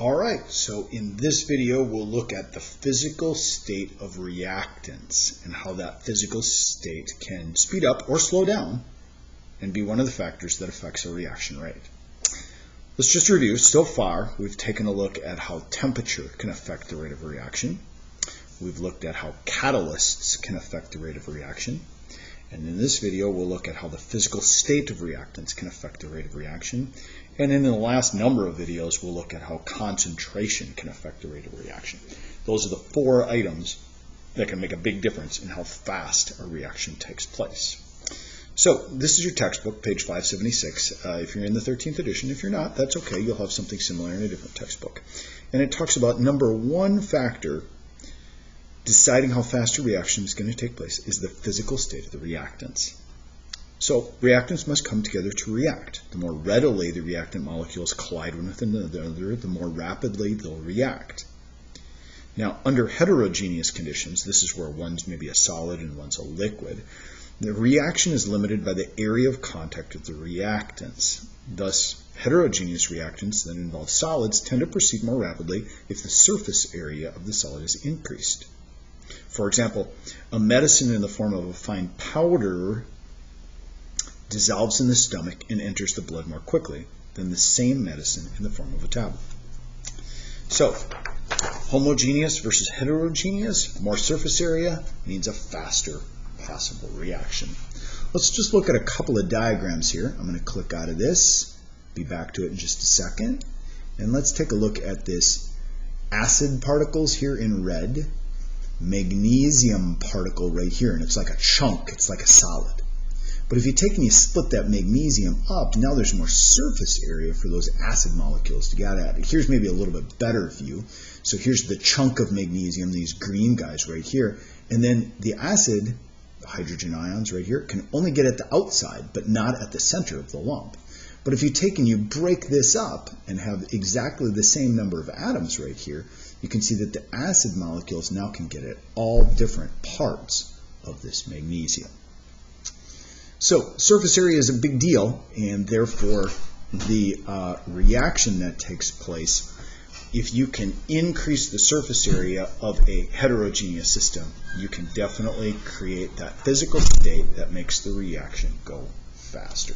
Alright, so in this video we'll look at the physical state of reactants and how that physical state can speed up or slow down and be one of the factors that affects a reaction rate. Let's just review. So far we've taken a look at how temperature can affect the rate of reaction. We've looked at how catalysts can affect the rate of reaction. And in this video we'll look at how the physical state of reactants can affect the rate of reaction. And in the last number of videos we'll look at how concentration can affect the rate of reaction. Those are the four items that can make a big difference in how fast a reaction takes place. So this is your textbook, page 576. If you're in the 13th edition, if you're not, that's okay. You'll have something similar in a different textbook. And it talks about number one factor deciding how fast a reaction is going to take place is the physical state of the reactants. So reactants must come together to react. The more readily the reactant molecules collide with one another, the more rapidly they'll react. Now, under heterogeneous conditions, this is where one's maybe a solid and one's a liquid, the reaction is limited by the area of contact of the reactants. Thus, heterogeneous reactants that involve solids tend to proceed more rapidly if the surface area of the solid is increased. For example, a medicine in the form of a fine powder dissolves in the stomach and enters the blood more quickly than the same medicine in the form of a tablet. So, homogeneous versus heterogeneous, more surface area means a faster possible reaction. Let's just look at a couple of diagrams here. I'm going to click out of this, be back to it in just a second, and let's take a look at this acid particles here in red, magnesium particle right here, and it's like a chunk, it's like a solid. But if you take and you split that magnesium up, now there's more surface area for those acid molecules to get at. Here's maybe a little bit better view. So here's the chunk of magnesium, these green guys right here, and then the acid, the hydrogen ions right here, can only get at the outside, but not at the center of the lump. But if you take and you break this up and have exactly the same number of atoms right here, you can see that the acid molecules now can get at all different parts of this magnesium. So surface area is a big deal, and therefore the reaction that takes place, if you can increase the surface area of a heterogeneous system, you can definitely create that physical state that makes the reaction go faster.